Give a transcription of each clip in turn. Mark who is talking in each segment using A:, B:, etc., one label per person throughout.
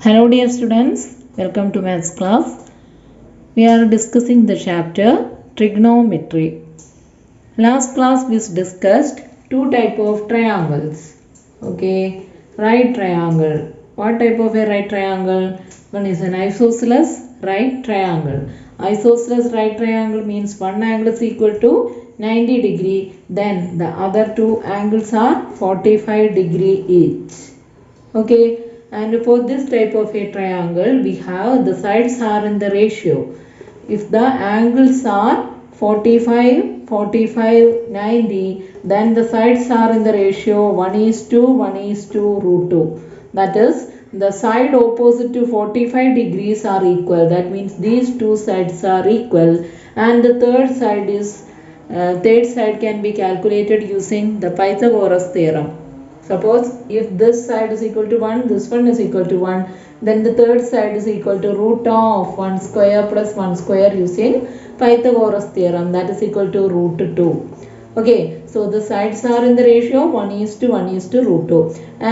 A: Hello dear students, welcome to maths class. We are discussing the chapter trigonometry. Last class we discussed two type of triangles. Okay, right triangle. What type of a right triangle? One is an isosceles right triangle. Isosceles right triangle means one angle is equal to 90 degree, then the other two angles are 45 degree each. Okay, and for this type of a triangle we have the sides are in the ratio. If the angles are 45, 45, 90, then the sides are in the ratio 1:1 root 2. That is, the side opposite to 45 degrees are equal. That means these two sides are equal, and the third side can be calculated using the Pythagoras theorem. Suppose if this side is equal to 1, this one is equal to 1, then the third side is equal to root of 1 square plus 1 square using Pythagoras theorem, that is equal to root 2. Okay, so the sides are in the ratio 1:1 root 2,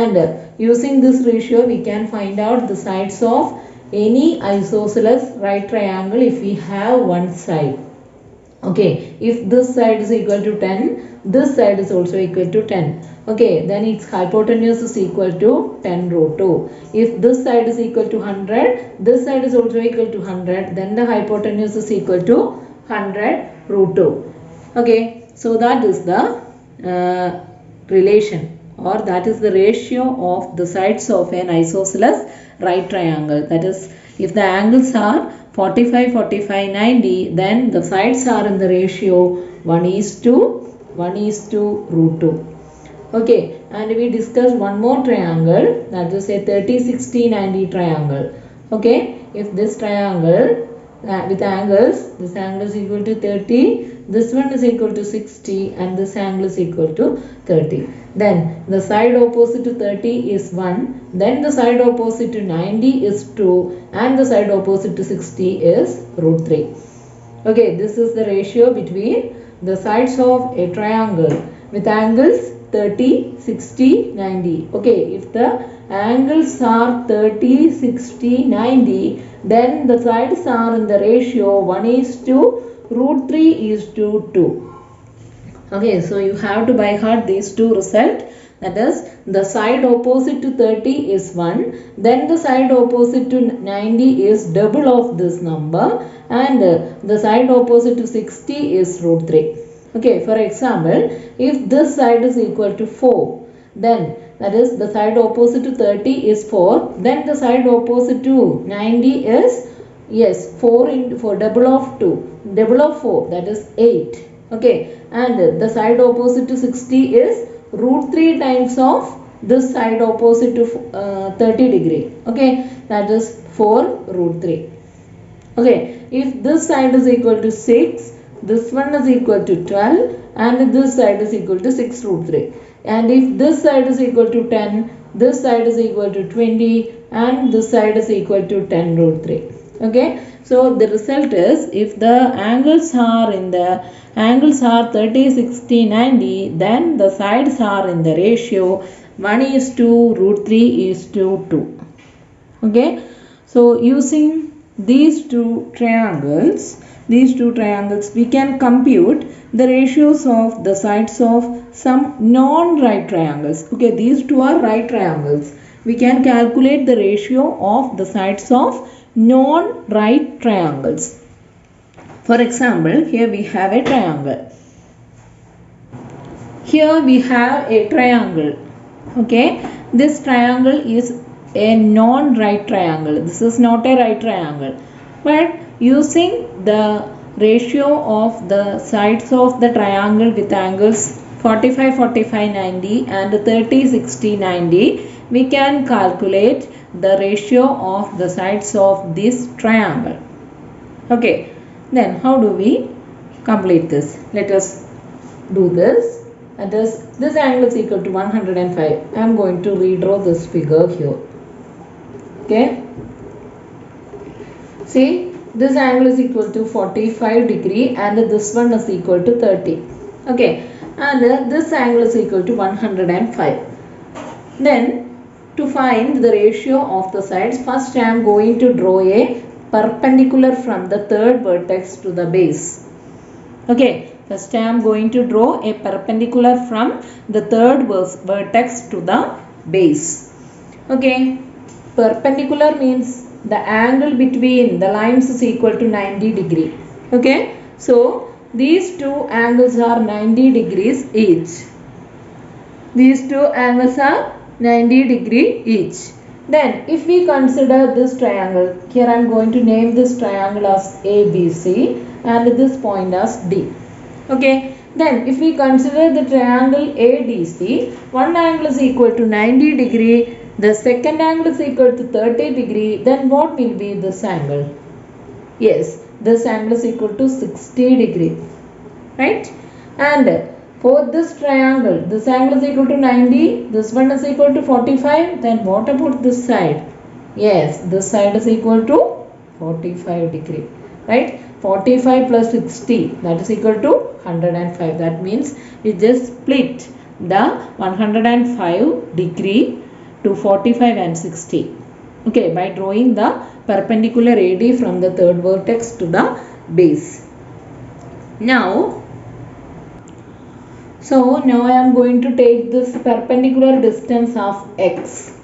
A: and using this ratio we can find out the sides of any isosceles right triangle if we have one side. Okay, if this side is equal to 10, this side is also equal to 10. Okay, then its hypotenuse is equal to 10 root 2. If this side is equal to 100, this side is also equal to 100, then the hypotenuse is equal to 100 root 2. Okay, so that is the relation, or that is the ratio of the sides of an isosceles right triangle. That is, if the angles are 45, 45, 90, then the sides are in the ratio 1:1 root 2. Okay, and we discussed one more triangle, that is a 30, 60, 90 triangle. Okay, if this triangle with angles, this angle is equal to 30, this one is equal to 60, and this angle is equal to 30. Then the side opposite to 30 is 1, then the side opposite to 90 is 2, and the side opposite to 60 is root 3. Okay, this is the ratio between the sides of a triangle with angles 30, 60, 90. Okay, if the angles are 30, 60, 90, then the sides are in the ratio 1:root 3:2. Okay, so you have to by heart these two results. That is, the side opposite to 30 is 1, then the side opposite to 90 is double of this number, and the side opposite to 60 is root 3. Okay, for example, if this side is equal to 4, then that is the side opposite to 30 is 4, then the side opposite to 90 is 4 into 4, double of 2, double of 4, that is 8. Okay, and the side opposite to 60 is root 3 times of this side opposite to 30 degree. Okay, that is 4 root 3. Okay, if this side is equal to 6, this one is equal to 12, and this side is equal to 6 root 3. And if this side is equal to 10, this side is equal to 20, and this side is equal to 10 root 3. Okay, so the result is, if the angles are 30, 60, 90, then the sides are in the ratio 1:root 3:2. Okay, so using these two triangles, we can compute the ratios of the sides of some non-right triangles. Okay, these two are right triangles. We can calculate the ratio of the sides of non-right triangles. For example, here we have a triangle. Here we have a triangle. Okay, this triangle is a non-right triangle. This is not a right triangle. But using the ratio of the sides of the triangle with angles 45, 45, 90 and 30, 60, 90, we can calculate the ratio of the sides of this triangle. Okay, then how do we complete this? Let us do this. That is, this angle is equal to 105. I am going to redraw this figure here. Okay, see, this angle is equal to 45 degree, and this one is equal to 30. Okay, and this angle is equal to 105. Then To find the ratio of the sides, first I am going to draw a perpendicular from the third vertex to the base. Okay, first I am going to draw a perpendicular from the third vertex to the base. Okay, perpendicular means the angle between the lines is equal to 90 degree. Okay, so these two angles are 90 degrees each. These two angles are 90 degree each. Then if we consider this triangle, here I am going to name this triangle as ABC and this point as D. Okay, then if we consider the triangle ADC, one angle is equal to 90 degree, the second angle is equal to 30 degree, then what will be this angle? Yes, this angle is equal to 60 degree, right? And for this triangle, this angle is equal to 90, this one is equal to 45, then what about this side? Yes, this side is equal to 45 degree, right? 45 plus 60, that is equal to 105. That means we just split the 105 degree to 45 and 60. Okay, by drawing the perpendicular AD from the third vertex to the base. Now I am going to take this perpendicular distance of x.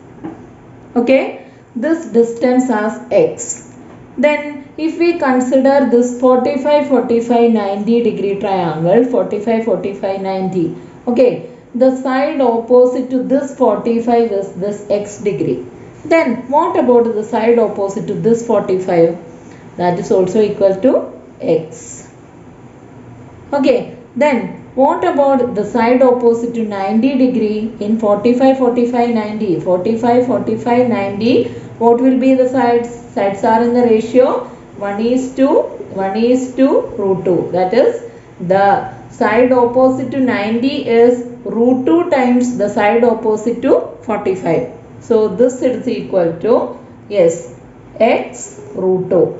A: Okay, this distance as x. Then if we consider this 45, 45, 90 degree triangle, 45, 45, 90. Okay, the side opposite to this 45 is this x degree. Then what about the side opposite to this 45? That is also equal to x. Okay, then what about the side opposite to 90 degree in 45, 45, 90? 45, 45, 90. What will be the sides? Sides are in the ratio 1:1 root 2. That is, the side opposite to 90 is root 2 times the side opposite to 45. So this is equal to, yes, x root 2.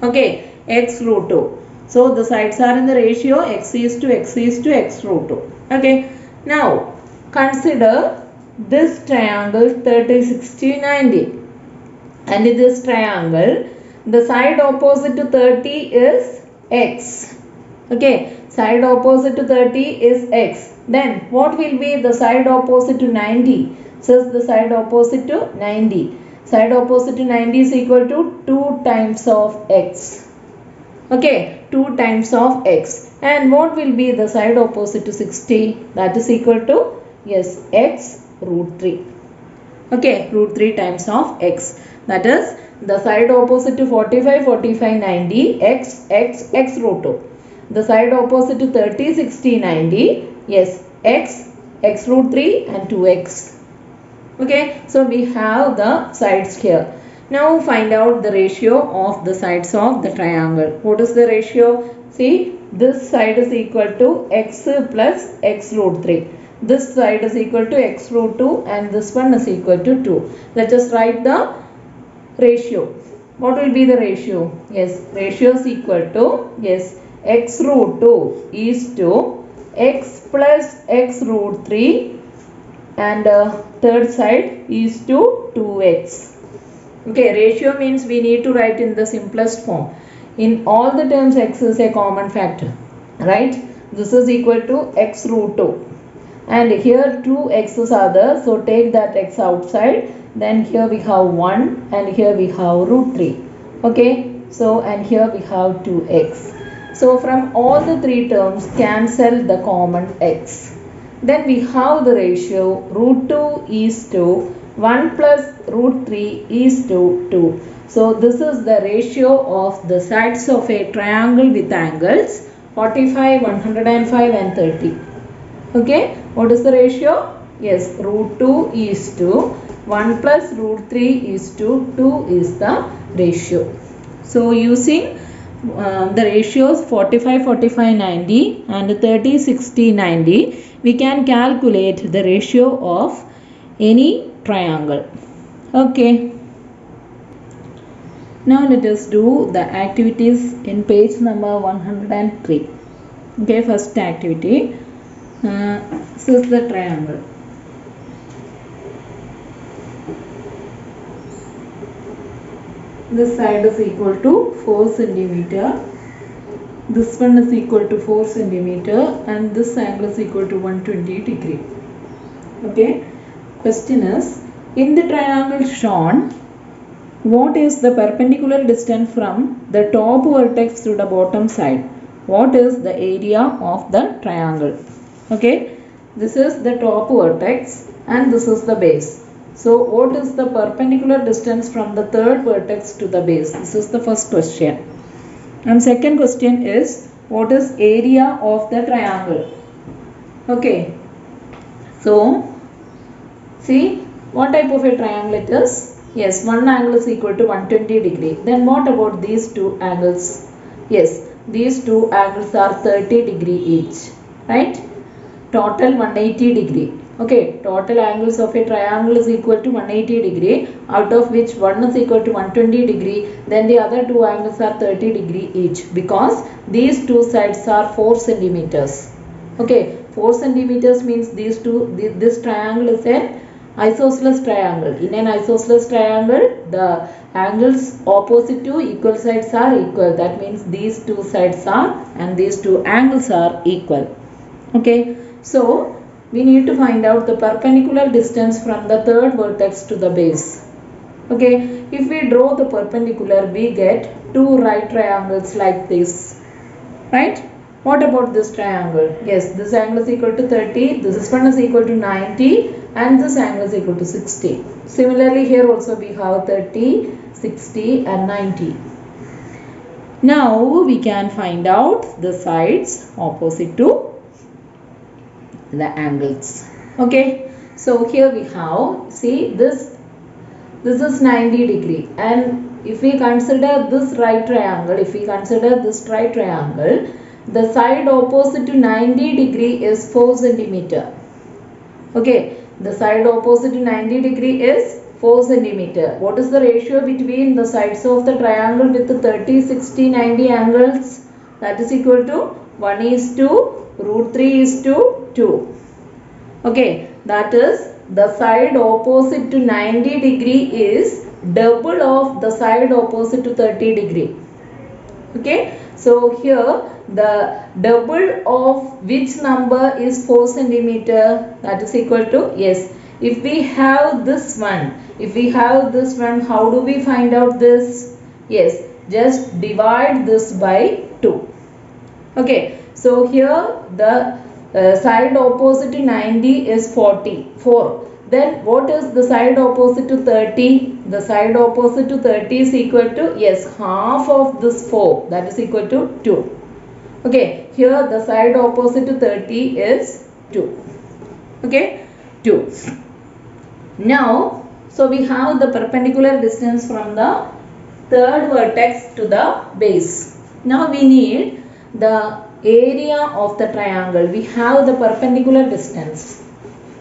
A: Okay, x root 2. So the sides are in the ratio x is to x is to x root 2. Okay. Now consider this triangle 30, 60, 90. And in this triangle, the side opposite to 30 is x. Okay. Side opposite to 30 is x. Then what will be the side opposite to 90? So the side opposite to 90. Side opposite to 90 is equal to 2 times of x. Okay, 2 times of x. And what will be the side opposite to 60? That is equal to, yes, x root 3. Okay, root 3 times of x. That is, the side opposite to 45, 45, 90, x root 2. The side opposite to 30, 60, 90, yes, x root 3 and 2x. Okay, so we have the sides here. Now find out the ratio of the sides of the triangle. What is the ratio? See, this side is equal to x plus x root 3. This side is equal to x root 2 and this one is equal to 2. Let us write the ratio. What will be the ratio? Yes, ratio is equal to, yes, x root 2 is to x plus x root 3 and third side is to 2x. Okay, ratio means we need to write in the simplest form. In all the terms, x is a common factor, right? This is equal to x root 2. And here 2 x's are there, so take that x outside. Then here we have 1 and here we have root 3. Okay, so and here we have 2x. So from all the three terms, cancel the common x. Then we have the ratio root 2 is to 1 plus root 3 is to 2. So this is the ratio of the sides of a triangle with angles 45, 105 and 30. Okay, what is the ratio? Yes, root 2 is to 1 plus root 3 is to 2 is the ratio. So using the ratios 45, 45, 90 and 30, 60, 90, we can calculate the ratio of any triangle. Okay. Now let us do the activities in page number 103. Okay, first activity. This is the triangle. This side is equal to 4 centimeter. This one is equal to 4 centimeter and this angle is equal to 120 degree. Okay. Question is, in the triangle shown, what is the perpendicular distance from the top vertex to the bottom side? What is the area of the triangle? Okay. This is the top vertex and this is the base. So what is the perpendicular distance from the third vertex to the base? This is the first question. And second question is, what is area of the triangle? Okay. So see what type of a triangle it is? Yes, one angle is equal to 120 degree. Then what about these two angles? Yes, these two angles are 30 degree each. Right? Total 180 degree. Okay, total angles of a triangle is equal to 180 degree, out of which one is equal to 120 degree, then the other two angles are 30 degree each, because these two sides are 4 centimeters. Okay, 4 centimeters means this triangle is an isosceles triangle. In an isosceles triangle, the angles opposite to equal sides are equal. That means these two sides are and these two angles are equal. Okay, so we need to find out the perpendicular distance from the third vertex to the base. Okay, if we draw the perpendicular, we get two right triangles like this. Right? What about this triangle? Yes, this angle is equal to 30, this one is equal to 90 and this angle is equal to 60. Similarly, here also we have 30, 60 and 90. Now we can find out the sides opposite to the angles. Okay, so here we have, see this is 90 degree, and if we consider this right triangle, the side opposite to 90 degree is 4 centimeter. Okay, the side opposite to 90 degree is 4 centimeter. What is the ratio between the sides of the triangle with the 30, 60, 90 angles? That is equal to 1:√3:2. Okay, that is the side opposite to 90 degree is double of the side opposite to 30 degree. Okay, so here the double of which number is 4 centimeter? That is equal to, yes, if we have this one, how do we find out this? Yes, just divide this by 2. Okay, so here the side opposite to 90 is 44. Then what is the side opposite to 30? The side opposite to 30 is equal to, yes, half of this 4, that is equal to 2. Okay, here the side opposite to 30 is 2. Okay, 2. Now, so we have the perpendicular distance from the third vertex to the base. Now we need the area of the triangle. We have the perpendicular distance.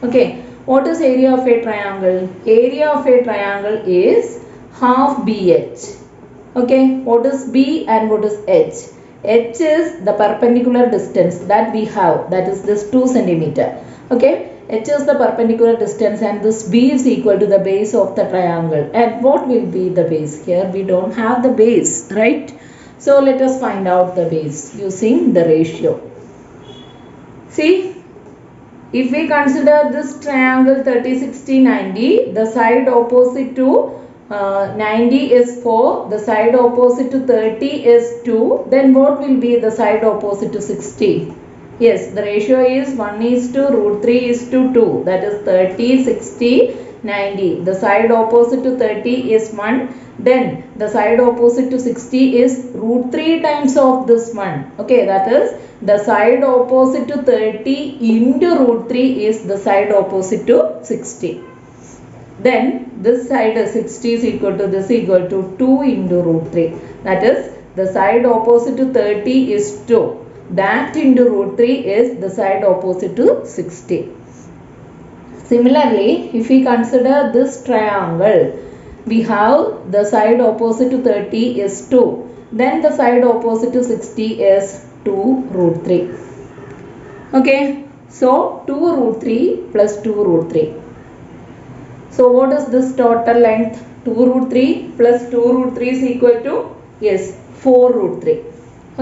A: Okay, what is area of a triangle? Area of a triangle is half BH. Okay, what is B and what is H? H is the perpendicular distance that we have, that is this 2 centimeter. Okay, H is the perpendicular distance and this B is equal to the base of the triangle. And what will be the base? Here we don't have the base, right? So let us find out the base using the ratio. See, if we consider this triangle 30, 60, 90, the side opposite to 90 is 4, the side opposite to 30 is 2, then what will be the side opposite to 60? Yes, the ratio is 1:√3:2, that is 30, 60, 90. The side opposite to 30 is 1. Then the side opposite to 60 is √3 times of this one. Okay, that is the side opposite to 30 into √3 is the side opposite to 60. Then this side is 60 is equal to this equal to 2 into √3. That is the side opposite to 30 is 2. That into √3 is the side opposite to 60. Similarly, if we consider this triangle, we have the side opposite to 30 is 2. Then the side opposite to 60 is 2√3. Okay, so 2√3 plus 2√3. So what is this total length? 2 root 3 plus 2 root 3 is equal to, yes, 4 root 3.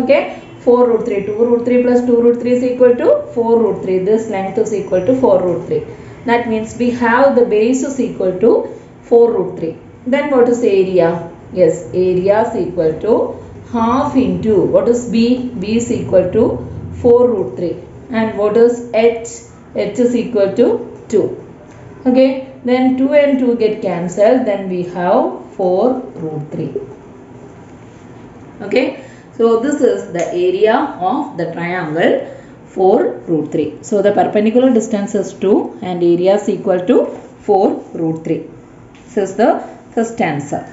A: Okay, 4 root 3. 2 root 3 plus 2 root 3 is equal to 4 root 3. This length is equal to 4 root 3. That means we have the base is equal to 4 root 3. Then what is area? Yes, area is equal to half into, what is B? B is equal to 4 root 3. And what is H? H is equal to 2. Okay, then 2 and 2 get cancelled. Then we have 4 root 3. Okay, so this is the area of the triangle 4 root 3. So the perpendicular distance is 2 and area is equal to 4 root 3. This is the first answer.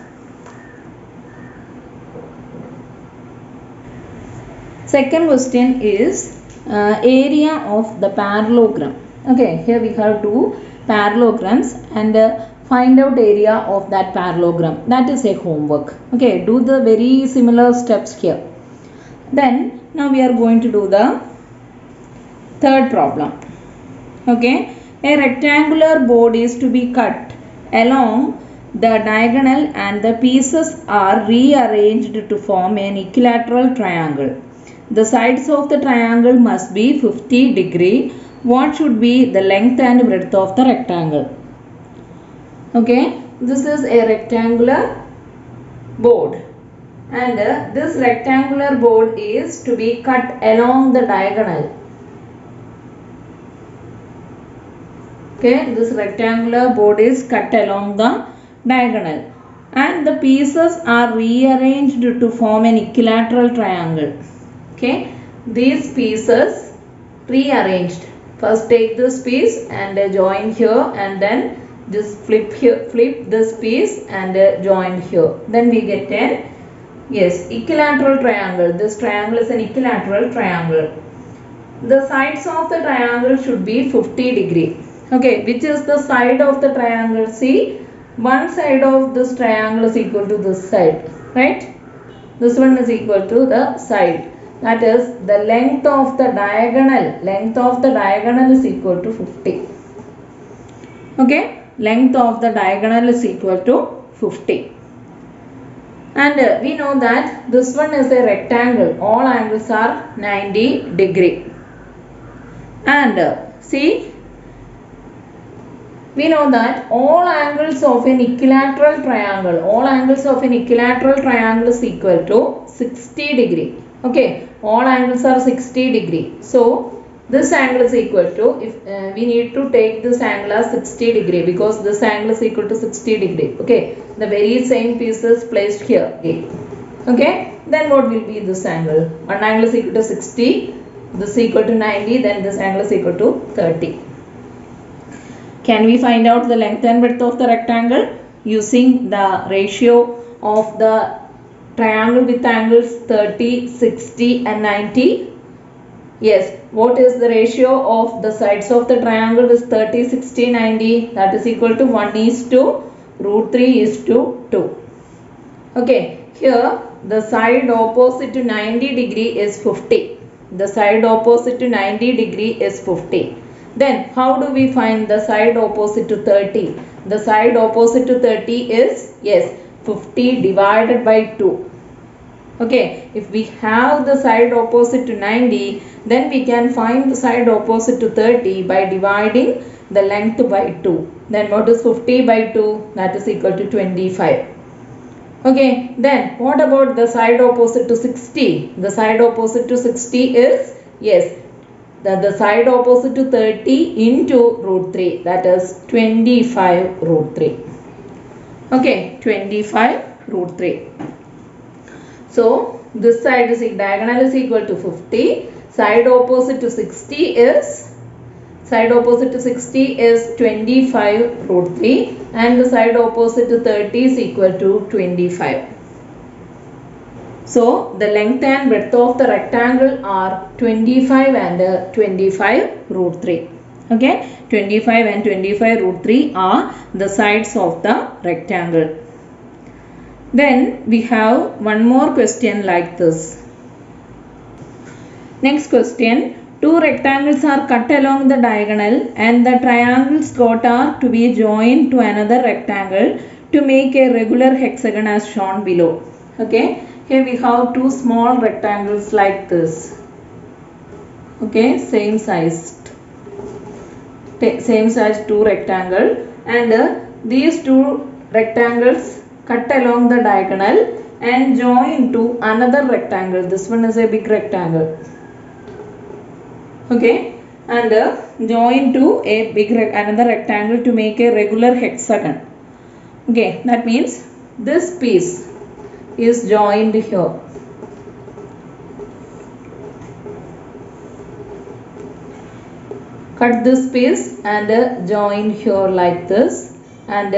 A: Second question is area of the parallelogram. Okay, here we have two parallelograms and find out area of that parallelogram. That is a homework. Okay, do the very similar steps here. Then now we are going to do the third problem. Okay, a rectangular board is to be cut along the diagonal and the pieces are rearranged to form an equilateral triangle. The sides of the triangle must be 50 degrees. What should be the length and breadth of the rectangle? Okay, this is a rectangular board and this rectangular board is to be cut along the diagonal. Okay, this rectangular board is cut along the diagonal and the pieces are rearranged to form an equilateral triangle. Okay, these pieces rearranged. First take this piece and join here and then just flip here, flip this piece and join here. Then we get an, yes, equilateral triangle. This triangle is an equilateral triangle. The sides of the triangle should be 50 degrees. Okay, which is the side of the triangle? See, one side of this triangle is equal to this side, right? This one is equal to the side. That is the length of the diagonal. Length of the diagonal is equal to 50. Okay, length of the diagonal is equal to 50. And we know that this one is a rectangle. All angles are 90 degrees. And see, we know that all angles of an equilateral triangle, is equal to 60 degrees. Okay, all angles are 60 degrees. So this angle is equal to, if we need to take this angle as 60 degrees because this angle is equal to 60 degrees. Okay, the very same piece is placed here. Okay, then what will be this angle? One angle is equal to 60, this is equal to 90, then this angle is equal to 30. Can we find out the length and breadth of the rectangle using the ratio of the triangle with angles 30, 60 and 90? Yes, what is the ratio of the sides of the triangle with 30, 60, 90? That is equal to 1 is to root 3 is to 2. Okay, here the side opposite to 90 degree is 50. The side opposite to 90 degree is 50. Then how do we find the side opposite to 30? The side opposite to 30 is, yes, 50 divided by 2. Okay, if we have the side opposite to 90, then we can find the side opposite to 30 by dividing the length by 2. Then what is 50 by 2? That is equal to 25. Okay, then what about the side opposite to 60? The side opposite to 60 is, yes, the side opposite to 30 into root 3, that is 25 root 3. Okay, 25 root 3. So this side is diagonal is equal to 50. Side opposite to 60 is 25 root 3 and the side opposite to 30 is equal to 25. So the length and breadth of the rectangle are 25 and 25 root 3. Okay, 25 and 25 root 3 are the sides of the rectangle. Then we have one more question like this. Next question. Two rectangles are cut along the diagonal and the triangles got are to be joined to another rectangle to make a regular hexagon as shown below. Okay, here we have two small rectangles like this. Okay, same size two rectangle, and these two rectangles cut along the diagonal and join to another rectangle. This one is a big rectangle. Okay, and join to a another rectangle to make a regular hexagon. Okay, that means this piece is joined here. Cut this piece and join here like this, and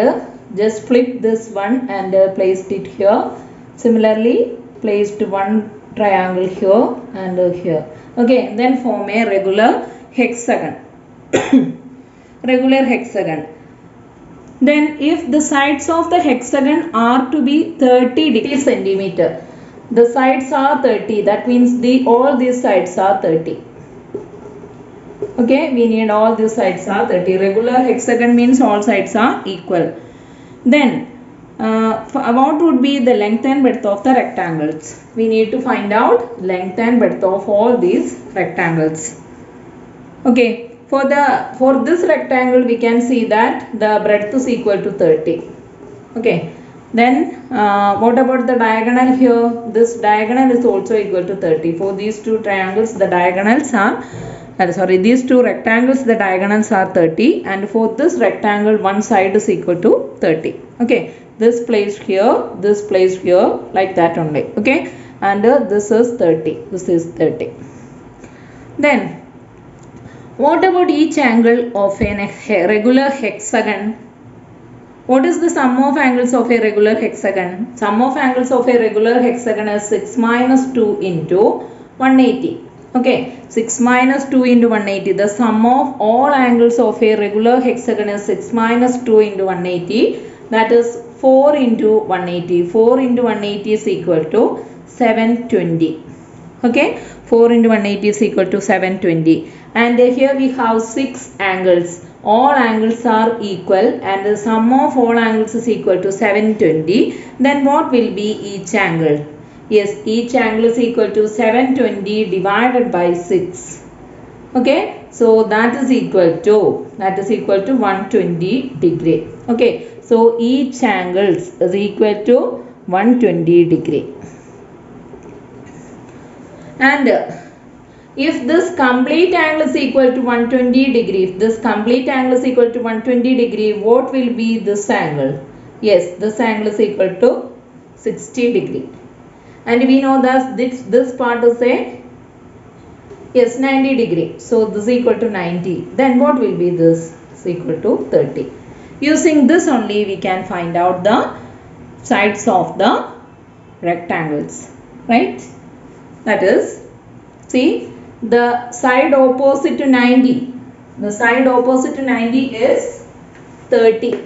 A: just flip this one and placed it here. Similarly, placed one triangle here and here. Okay, then form a regular hexagon. Regular hexagon. Then if the sides of the hexagon are to be 30 centimeter, the sides are 30, that means all these sides are 30. Okay, we need all these sides are 30. Regular hexagon means all sides are equal. Then what would be the length and breadth of the rectangles? We need to find out length and breadth of all these rectangles. Okay, for this rectangle we can see that the breadth is equal to 30. Okay, then what about the diagonal here? This diagonal is also equal to 30. For these two triangles, the diagonals are these two rectangles, the diagonals are 30, and for this rectangle one side is equal to 30. Okay, this place here, this place here, like that only. Okay, and this is 30, this is 30. Then what about each angle of a regular hexagon? What is the sum of angles of a regular hexagon? Sum of angles of a regular hexagon is 6 minus 2 into 180. Okay, 6 minus 2 into 180. The sum of all angles of a regular hexagon is 6 minus 2 into 180. That is 4 into 180. 4 into 180 is equal to 720. Okay, 4 into 180 is equal to 720. And here we have 6 angles. All angles are equal and the sum of all angles is equal to 720. Then what will be each angle? Yes, each angle is equal to 720 divided by 6. Okay, so that is equal to 120 degree. Okay, so each angle is equal to 120 degree. And if this complete angle is equal to 120 degree, what will be this angle? Yes, this angle is equal to 60 degree. And we know that this part is a 90 degree. So this is equal to 90. Then what will be this? Is equal to 30. Using this only we can find out the sides of the rectangles. Right? That is, see, the side opposite to 90. The side opposite to 90 is 30.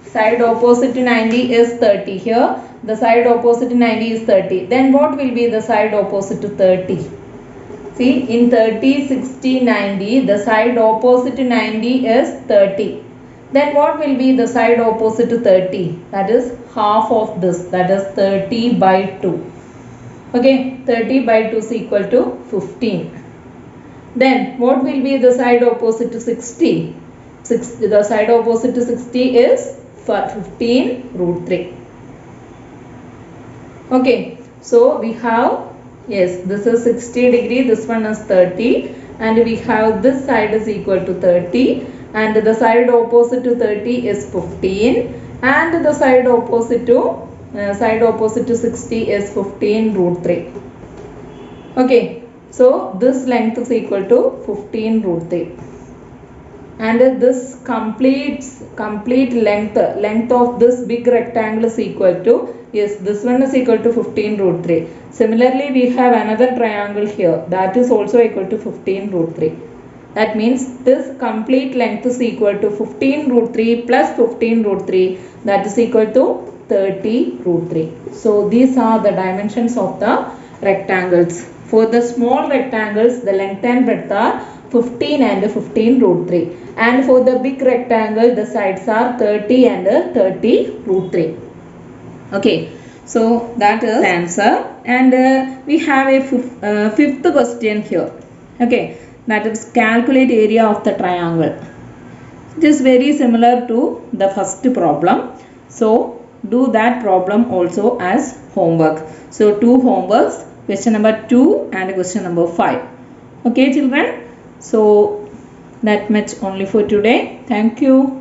A: Side opposite to 90 is 30. Here the side opposite to 90 is 30. Then what will be the side opposite to 30? See, in 30, 60, 90, the side opposite to 90 is 30. Then what will be the side opposite to 30? That is half of this. That is 30 by 2. Okay, 30 by 2 is equal to 15. Then what will be the side opposite to 60? The side opposite to 60 is 15 root 3. Okay, so we have, yes, this is 60 degree, this one is 30, and we have this side is equal to 30, and the side opposite to 30 is 15, and the side opposite to 60 is 15 root 3. Okay, so this length is equal to 15 root 3. And this complete length of this big rectangle is equal to, yes, this one is equal to 15 root 3. Similarly, we have another triangle here that is also equal to 15 root 3. That means this complete length is equal to 15 root 3 plus 15 root 3, that is equal to 30 root 3. So these are the dimensions of the rectangles. For the small rectangles, the length and breadth are 15 and 15 root 3. And for the big rectangle, the sides are 30 and 30 root 3. Okay, so that is the answer. And we have a fifth question here. Okay, that is calculate area of the triangle. It is very similar to the first problem. So do that problem also as homework. So 2 homeworks, question number 2 and question number 5. Okay children, so that much only for today. Thank you.